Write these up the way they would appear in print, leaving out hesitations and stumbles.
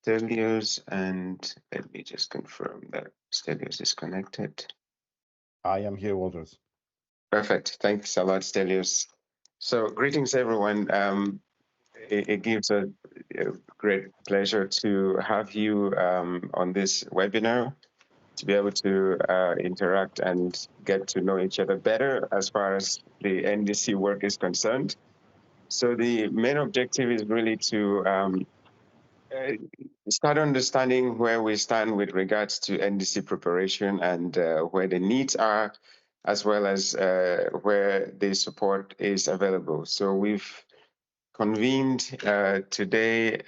Stelios, and let me just confirm that Stelios is connected. I am here, Walters. Perfect. Thanks a lot, Stelios. So, greetings, everyone. It gives a great pleasure to have you on this webinar, to be able to interact and get to know each other better as far as the NDC work is concerned. So the main objective is really to start understanding where we stand with regards to NDC preparation and where the needs are, as well as where the support is available. So we've convened today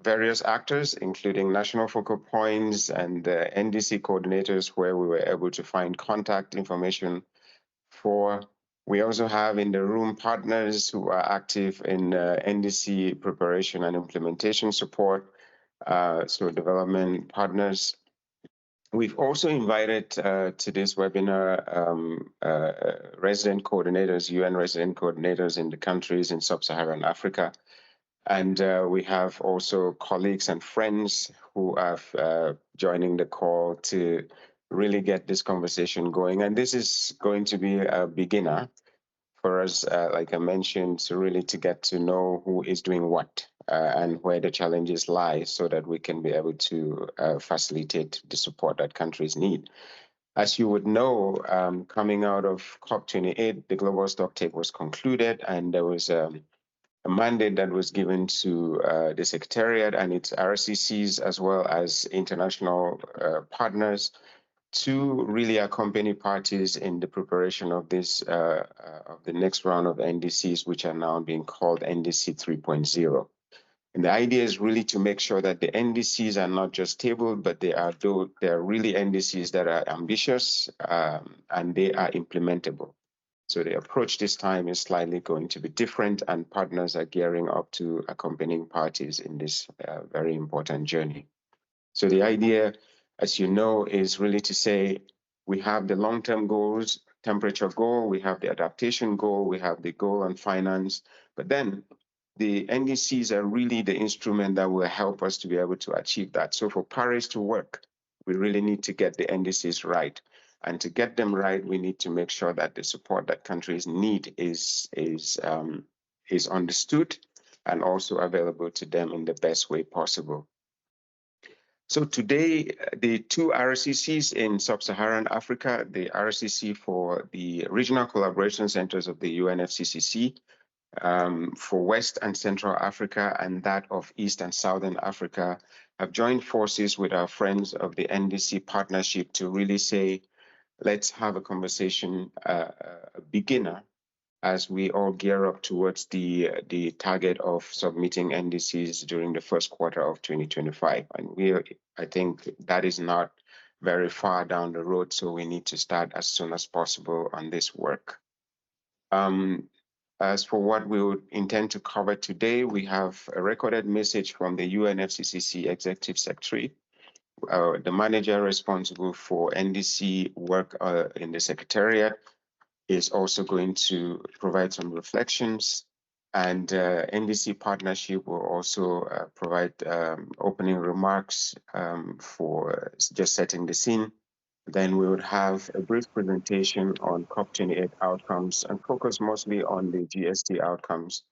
various actors, including national focal points and NDC coordinators, where we were able to find contact information for. We also have in the room partners who are active in NDC preparation and implementation support, so development partners. We've also invited to this webinar resident coordinators, UN resident coordinators in the countries in sub-Saharan Africa. And we have also colleagues and friends who are joining the call to really get this conversation going. And this is going to be a beginner for us, like I mentioned, to really to get to know who is doing what and where the challenges lie, so that we can be able to facilitate the support that countries need. As you would know, coming out of COP28, the global stocktake was concluded, and there was a mandate that was given to the Secretariat and its RCCs, as well as international partners, to really accompany parties in the preparation of this of the next round of NDCs, which are now being called NDC 3.0. And the idea is really to make sure that the NDCs are not just tabled, but they are really NDCs that are ambitious and they are implementable. So the approach this time is slightly going to be different, and partners are gearing up to accompanying parties in this very important journey. So the idea, as you know, is really to say we have the long-term goals, temperature goal, we have the adaptation goal, we have the goal on finance, but then the NDCs are really the instrument that will help us to be able to achieve that. So for Paris to work, we really need to get the NDCs right. And to get them right, we need to make sure that the support that countries need is understood and also available to them in the best way possible. So today, the two RCCs in sub-Saharan Africa, the RCC for the Regional Collaboration Centers of the UNFCCC, for West and Central Africa, and that of East and Southern Africa, have joined forces with our friends of the NDC Partnership to really say, let's have a conversation, a beginner, as we all gear up towards the target of submitting NDCs during the first quarter of 2025. And I think that is not very far down the road, so we need to start as soon as possible on this work. As for what we would intend to cover today, we have a recorded message from the UNFCCC Executive Secretary, the manager responsible for NDC work in the Secretariat is also going to provide some reflections, and NDC Partnership will also provide opening remarks for just setting the scene. Then we would have a brief presentation on COP28 outcomes and focus mostly on the GST outcomes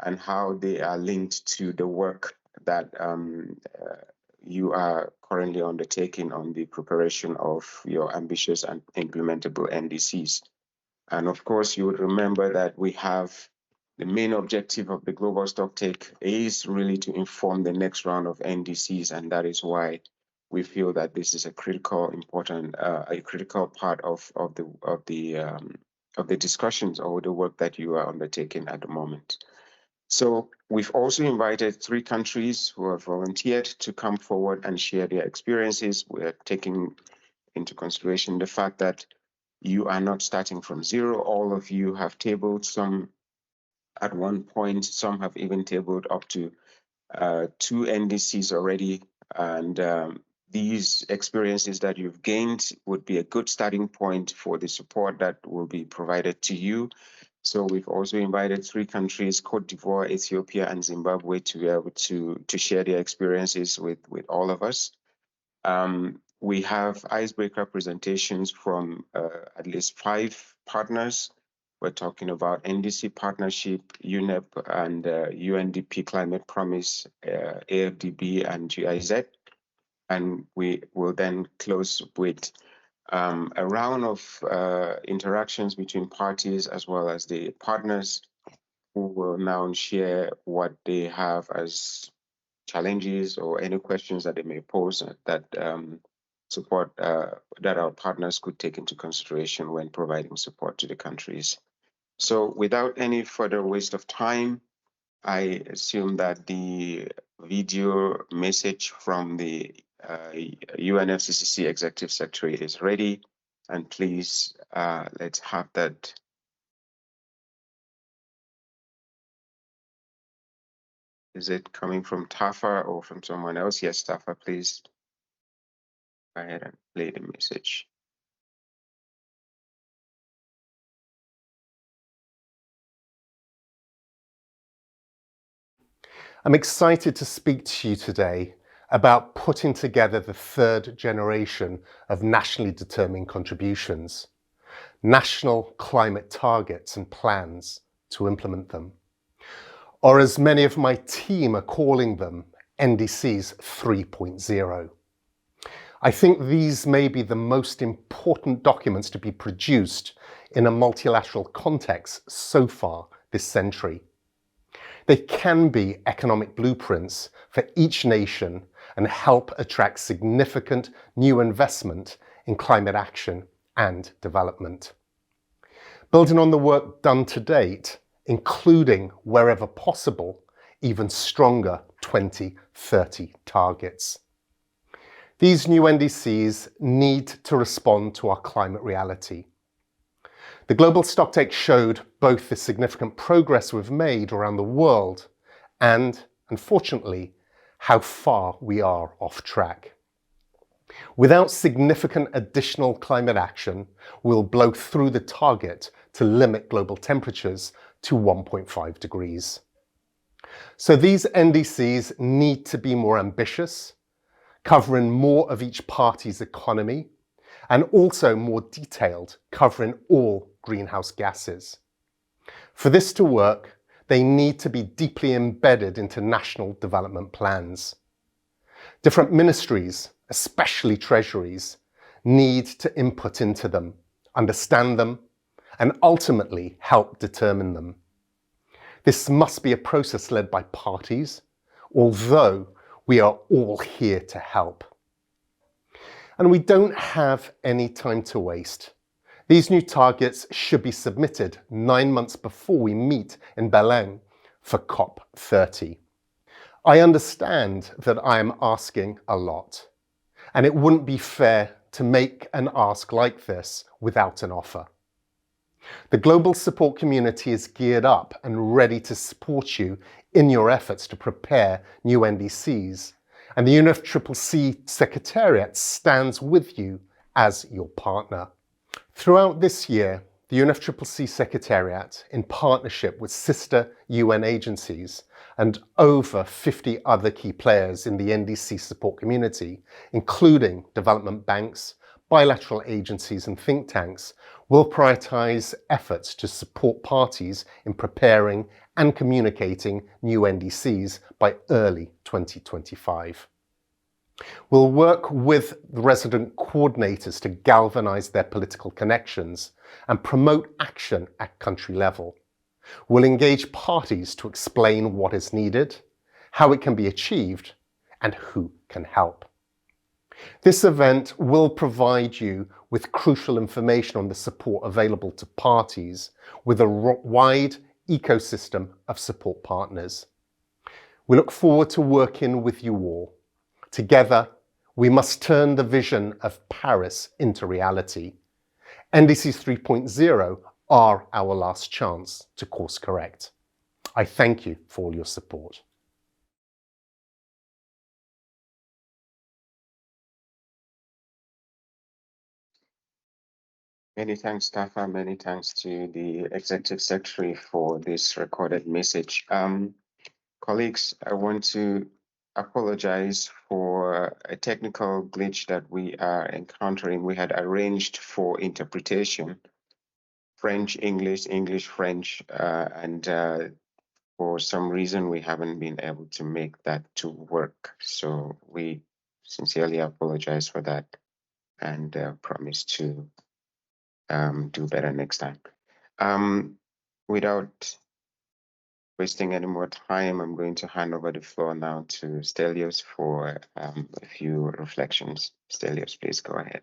and how they are linked to the work that you are currently undertaking on the preparation of your ambitious and implementable NDCs. And of course, you would remember that we have the main objective of the global stocktake is really to inform the next round of NDCs, and that is why we feel that this is a critical, important, a critical part of the discussions or the work that you are undertaking at the moment. So we've also invited 3 countries who have volunteered to come forward and share their experiences. We're taking into consideration the fact that you are not starting from zero. All of you have tabled some at one point. Some have even tabled up to 2 NDCs already. And these experiences that you've gained would be a good starting point for the support that will be provided to you So we've also invited 3 countries, Cote d'Ivoire, Ethiopia, and Zimbabwe, to be able to share their experiences with all of us. We have icebreaker presentations from at least 5 partners. We're talking about NDC Partnership, UNEP, and UNDP Climate Promise, AFDB, and GIZ. And we will then close with a round of interactions between parties as well as the partners, who will now share what they have as challenges or any questions that they may pose that support that our partners could take into consideration when providing support to the countries. So without any further waste of time, I assume that the video message from the UNFCCC Executive Secretary is ready, and please let's have that. Is it coming from Tafa or from someone else? Yes, Tafa, please go ahead and play the message. I'm excited to speak to you today about putting together the 3rd generation of nationally determined contributions, national climate targets and plans to implement them, or as many of my team are calling them, NDCs 3.0. I think these may be the most important documents to be produced in a multilateral context so far this century. They can be economic blueprints for each nation and help attract significant new investment in climate action and development. Building on the work done to date, including, wherever possible, even stronger 2030 targets. These new NDCs need to respond to our climate reality. The global stocktake showed both the significant progress we've made around the world and, unfortunately, how far we are off track. Without significant additional climate action, we'll blow through the target to limit global temperatures to 1.5 degrees. So these NDCs need to be more ambitious, covering more of each party's economy, and also more detailed, covering all greenhouse gases. For this to work, they need to be deeply embedded into national development plans. Different ministries, especially treasuries, need to input into them, understand them, and ultimately help determine them. This must be a process led by parties, although we are all here to help. And we don't have any time to waste. These new targets should be submitted 9 months before we meet in Berlin for COP30. I understand that I am asking a lot, and it wouldn't be fair to make an ask like this without an offer. The global support community is geared up and ready to support you in your efforts to prepare new NDCs, and the UNFCCC Secretariat stands with you as your partner. Throughout this year, the UNFCCC Secretariat, in partnership with sister UN agencies and over 50 other key players in the NDC support community, including development banks, bilateral agencies and think tanks, will prioritise efforts to support parties in preparing and communicating new NDCs by early 2025. We'll work with the resident coordinators to galvanise their political connections and promote action at country level. We'll engage parties to explain what is needed, how it can be achieved, and who can help. This event will provide you with crucial information on the support available to parties with a wide ecosystem of support partners. We look forward to working with you all. Together, we must turn the vision of Paris into reality. NDCs 3.0 are our last chance to course correct. I thank you for all your support. Many thanks, Tafa. Many thanks to the Executive Secretary for this recorded message. Colleagues, I want to apologize for a technical glitch that we are encountering. We had arranged for interpretation, French, English, English, French, and for some reason we haven't been able to make that to work. So we sincerely apologize for that and promise to do better next time. Without wasting any more time, I'm going to hand over the floor now to Stelios for a few reflections. Stelios, please go ahead.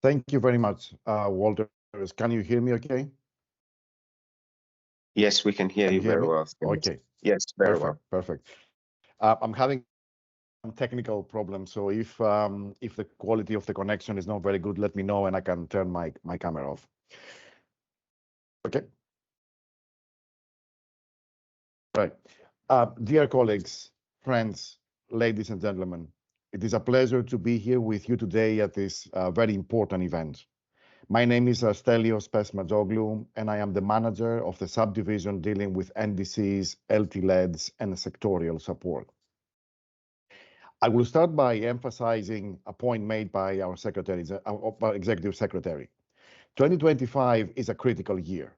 Thank you very much, Walter. Can you hear me okay? Yes, we can hear you very well. Stelios. Okay. Yes, very Perfect. well. Perfect. I'm having some technical problems, so if the quality of the connection is not very good, let me know and I can turn my camera off. Okay. Right. Dear colleagues, friends, ladies and gentlemen, it is a pleasure to be here with you today at this very important event. My name is Stelios Pesmatzoglou, and I am the manager of the subdivision dealing with NDCs, LT-LEDs, and sectorial support. I will start by emphasizing a point made by our executive secretary. 2025 is a critical year.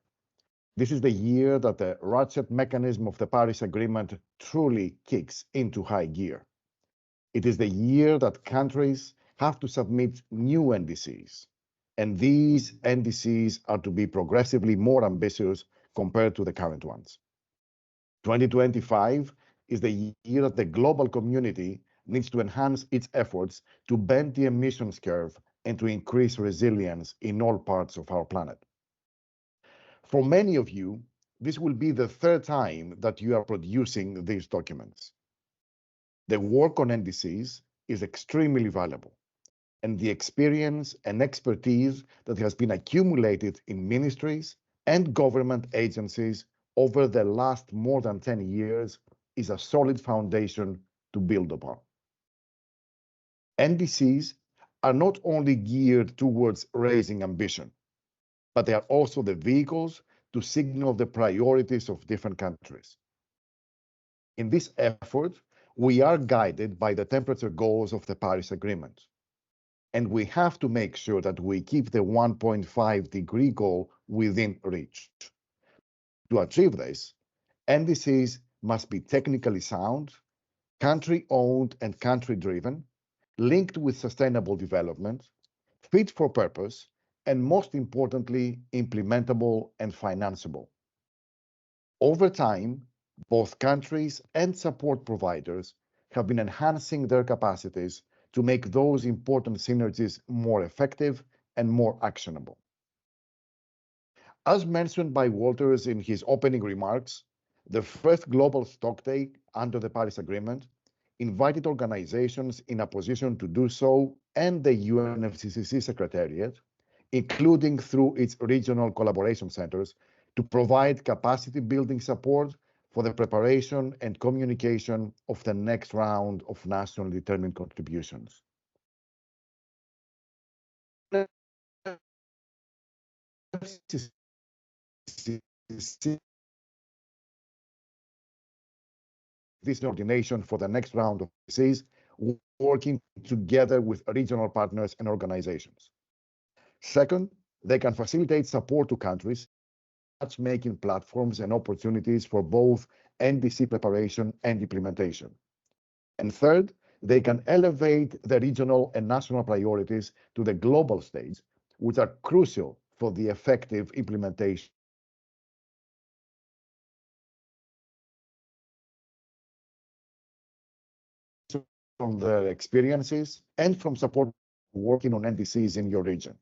This is the year that the ratchet mechanism of the Paris Agreement truly kicks into high gear. It is the year that countries have to submit new NDCs, and these NDCs are to be progressively more ambitious compared to the current ones. 2025 is the year that the global community needs to enhance its efforts to bend the emissions curve and to increase resilience in all parts of our planet. For many of you, this will be the third time that you are producing these documents. The work on NDCs is extremely valuable, and the experience and expertise that has been accumulated in ministries and government agencies over the last more than 10 years is a solid foundation to build upon. NDCs are not only geared towards raising ambition, but they are also the vehicles to signal the priorities of different countries. In this effort, we are guided by the temperature goals of the Paris Agreement, and we have to make sure that we keep the 1.5-degree goal within reach. To achieve this, NDCs must be technically sound, country-owned and country-driven, linked with sustainable development, fit for purpose, and most importantly, implementable and financeable. Over time, both countries and support providers have been enhancing their capacities to make those important synergies more effective and more actionable. As mentioned by Walters in his opening remarks, the first global stocktake under the Paris Agreement invited organizations in a position to do so and the UNFCCC Secretariat, including through its regional collaboration centers, to provide capacity building support for the preparation and communication of the next round of nationally determined contributions. This coordination for the next round of NDCs, working together with regional partners and organizations. Second, they can facilitate support to countries, matchmaking platforms and opportunities for both NDC preparation and implementation. And third, they can elevate the regional and national priorities to the global stage, which are crucial for the effective implementation from their experiences and from support working on NDCs in your region.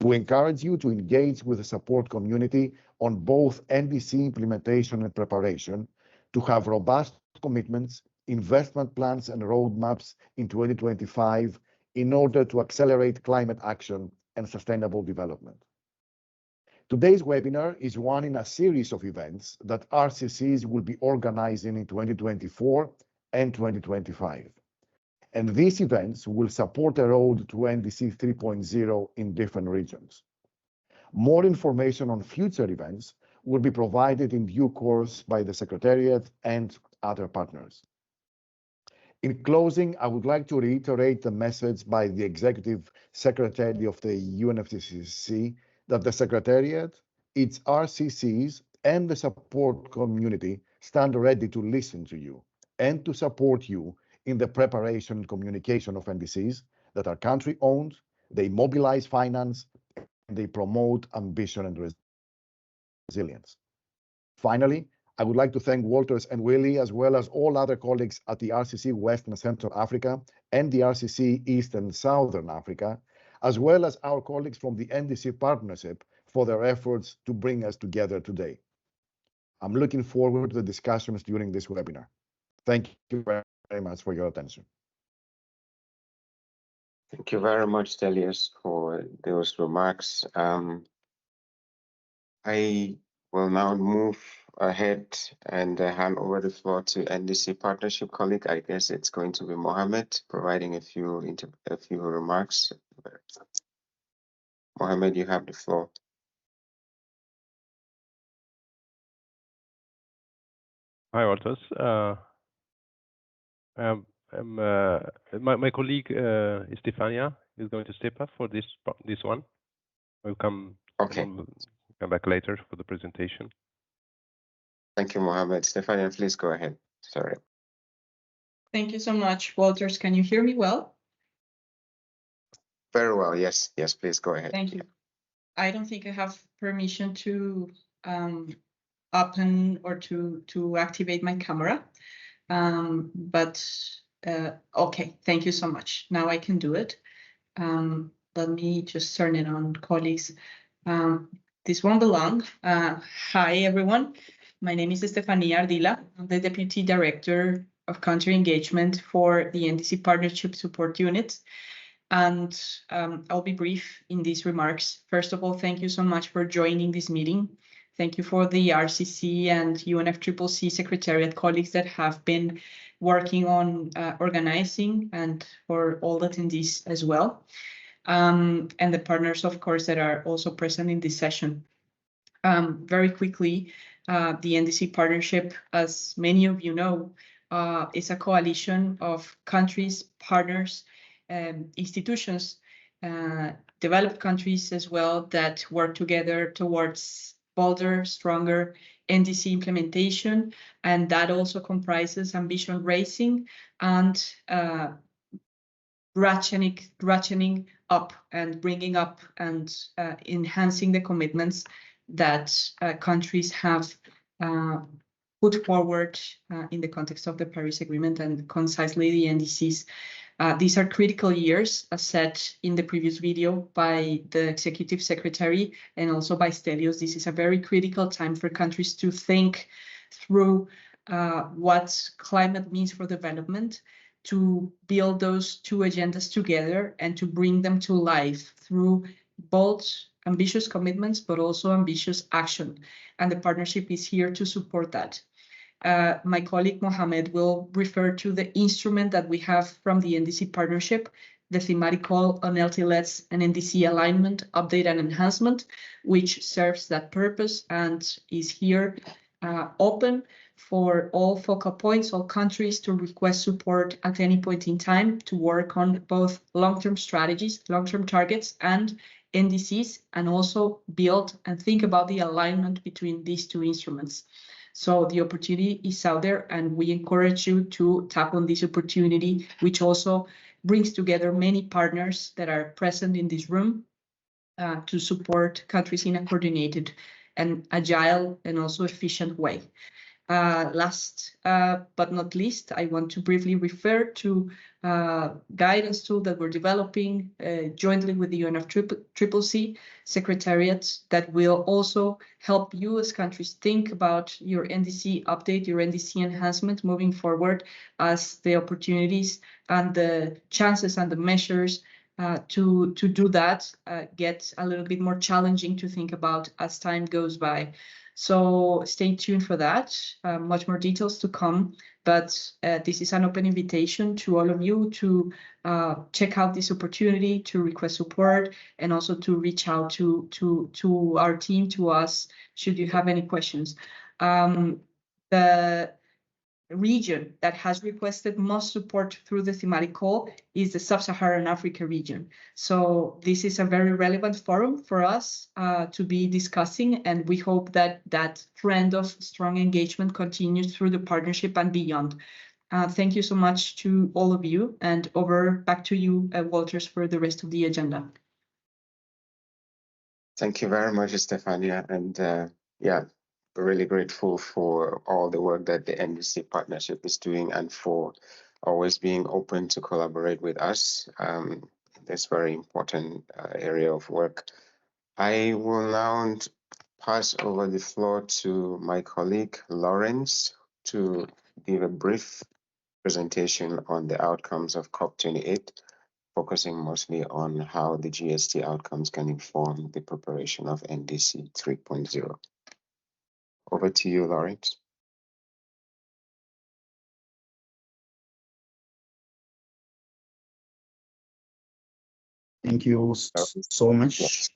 We encourage you to engage with the support community on both NDC implementation and preparation, to have robust commitments, investment plans, and roadmaps in 2025 in order to accelerate climate action and sustainable development. Today's webinar is one in a series of events that RCCs will be organizing in 2024 and 2025. And these events will support a road to NDC 3.0 in different regions. More information on future events will be provided in due course by the Secretariat and other partners. In closing, I would like to reiterate the message by the Executive Secretary of the UNFCCC that the Secretariat, its RCCs, and the support community stand ready to listen to you and to support you in the preparation and communication of NDCs that are country-owned, they mobilize finance, and they promote ambition and resilience. Finally, I would like to thank Walters and Willie, as well as all other colleagues at the RCC West and Central Africa and the RCC East and Southern Africa, as well as our colleagues from the NDC Partnership for their efforts to bring us together today. I'm looking forward to the discussions during this webinar. Thank you very much for your attention. Thank you very much, Stelios, for those remarks. I will now move ahead and hand over the floor to NDC Partnership colleague. I guess it's going to be Mohammed providing a few remarks. Mohammed, you have the floor. Hi, Walters. My colleague Estefania is going to step up for this one. We'll come back later for the presentation. Thank you, Mohammed. Stefania, please go ahead. Sorry. Thank you so much, Walters. Can you hear me well? Very well. Yes, please go ahead. Thank you. I don't think I have permission to open or to activate my camera, but okay, thank you so much. Now I can do it. Let me just turn it on, colleagues. This won't be long. Hi, everyone. My name is Estefania Ardila. I'm the Deputy Director of Country Engagement for the NDC Partnership Support Unit. And I'll be brief in these remarks. First of all, thank you so much for joining this meeting. Thank you for the RCC and UNFCCC Secretariat colleagues that have been working on organizing, and for all attendees as well. And the partners, of course, that are also present in this session. Very quickly, the NDC Partnership, as many of you know, is a coalition of countries, partners, institutions, developed countries as well, that work together towards bolder, stronger NDC implementation, and that also comprises ambition raising and ratcheting up and bringing up and enhancing the commitments that countries have put forward in the context of the Paris Agreement and concisely the NDCs. These are critical years, as said in the previous video by the Executive Secretary and also by Stelios. This is a very critical time for countries to think through what climate means for development, to build those two agendas together and to bring them to life through both ambitious commitments, but also ambitious action. And the partnership is here to support that. My colleague Mohammed will refer to the instrument that we have from the NDC Partnership, the thematic call on LTLETs and NDC alignment, update and enhancement, which serves that purpose and is here open for all focal points, all countries to request support at any point in time to work on both long-term strategies, long-term targets, and NDCs, and also build and think about the alignment between these two instruments. So the opportunity is out there, and we encourage you to tap on this opportunity, which also brings together many partners that are present in this room to support countries in a coordinated and agile and also efficient way. Last but not least, I want to briefly refer to guidance tool that we're developing jointly with the UNFCCC Secretariat that will also help you as countries think about your NDC update, your NDC enhancement moving forward, as the opportunities and the chances and the measures to do that get a little bit more challenging to think about as time goes by. So stay tuned for that. Much more details to come, but this is an open invitation to all of you to check out this opportunity, to request support, and also to reach out to our team, to us, should you have any questions. The region that has requested most support through the thematic call is the sub-Saharan Africa region. So this is a very relevant forum for us to be discussing, and we hope that that trend of strong engagement continues through the partnership and beyond. Thank you so much to all of you, and back to you, Walters, for the rest of the agenda. Thank you very much, Stefania, and yeah, we're really grateful for all the work that the NDC Partnership is doing and for always being open to collaborate with us in this very important area of work. I will now pass over the floor to my colleague, Lawrence, to give a brief presentation on the outcomes of COP28, focusing mostly on how the GST outcomes can inform the preparation of NDC 3.0. Over to you, Lawrence. Thank you so much. Yes.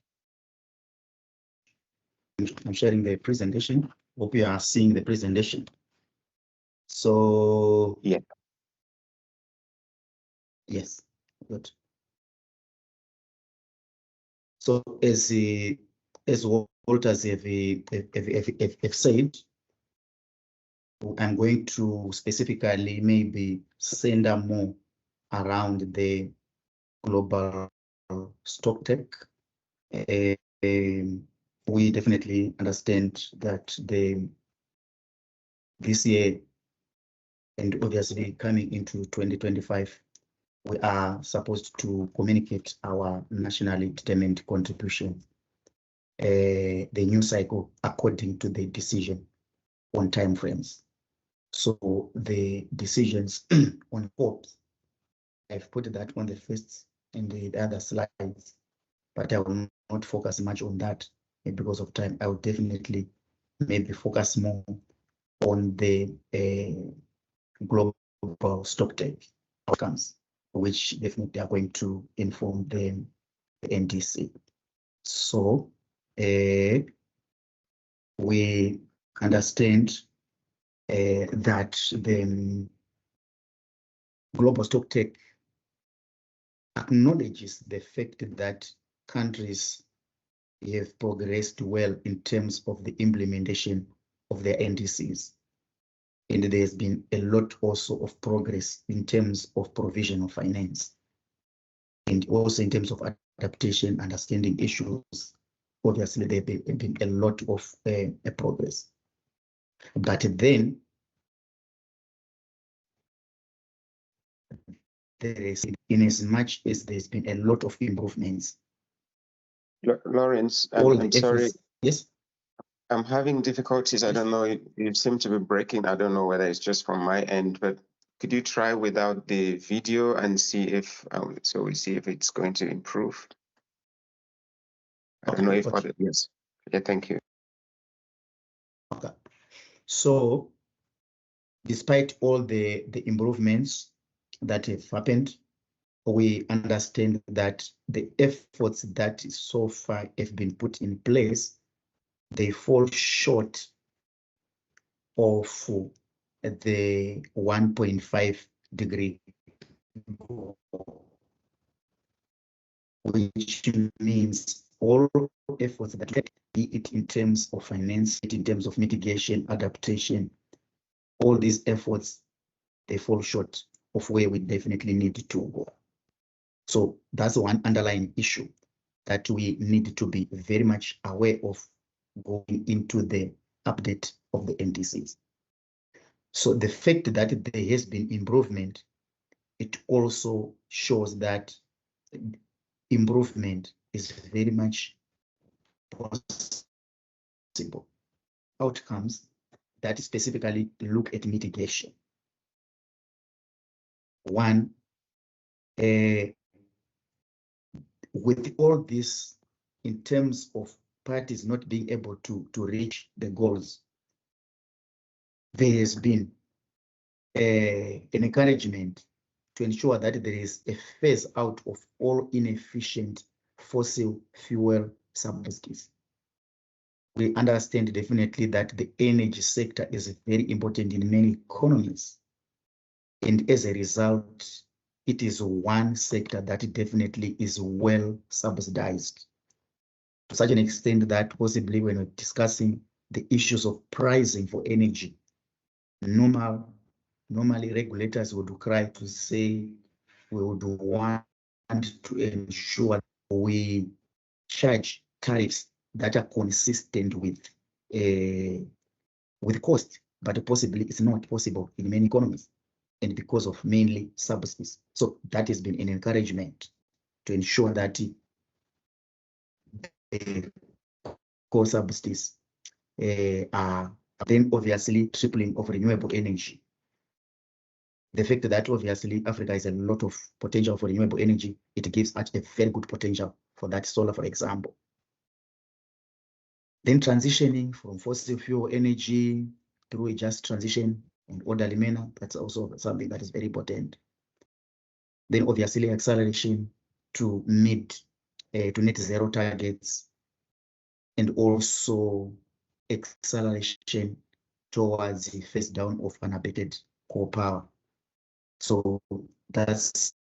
I'm sharing the presentation. Hope you are seeing the presentation. So, yeah. Yes, good. So as Walters have said, I'm going to specifically maybe center more around the global stocktake. We definitely understand that this year, and obviously coming into 2025, we are supposed to communicate our nationally determined contribution, the new cycle according to the decision on timeframes. So the decisions on COPs, I've put that on the first and the other slides, but I will not focus much on that because of time. I will definitely maybe focus more on the global stocktake outcomes, which definitely are going to inform the NDC. So we understand that the global stocktake acknowledges the fact that countries have progressed well in terms of the implementation of their NDCs. And there's been a lot also of progress in terms of provision of finance, and also in terms of adaptation, understanding issues. Obviously, there have been a lot of progress. But then there is, in as much as there's been a lot of improvements. Lawrence, I'm sorry. Yes. I'm having difficulties. I don't know. You seem to be breaking. I don't know whether it's just from my end, but could you try without the video and see if so we see if it's going to improve? I don't know if other, yes. Yeah, thank you. Okay. So despite all the improvements that have happened, we understand that the efforts that so far have been put in place, they fall short of the 1.5 degree, which means all efforts that be it in terms of finance, in terms of mitigation, adaptation, all these efforts, they fall short of where we definitely need to go. So that's one underlying issue that we need to be very much aware of going into the update of the NDCs. So the fact that there has been improvement, it also shows that improvement is very much possible. Outcomes that specifically look at mitigation. One, with all this in terms of parties not being able to reach the goals, there has been an encouragement to ensure that there is a phase out of all inefficient fossil fuel subsidies. We understand definitely that the energy sector is very important in many economies. And as a result, it is one sector that definitely is well subsidized, to such an extent that possibly when we're discussing the issues of pricing for energy, normally regulators would cry to say we would want to ensure we charge tariffs that are consistent with cost, but possibly it's not possible in many economies, and because of mainly subsidies. So that has been an encouragement to ensure that core subsidies are then obviously tripling of renewable energy. The fact that obviously Africa has a lot of potential for renewable energy, it gives us a very good potential for that solar, for example. Then transitioning from fossil fuel energy through a just transition in orderly manner, that's also something that is very important. Then obviously acceleration to meet to net zero targets, and also acceleration towards the phase down of unabated coal power. So that's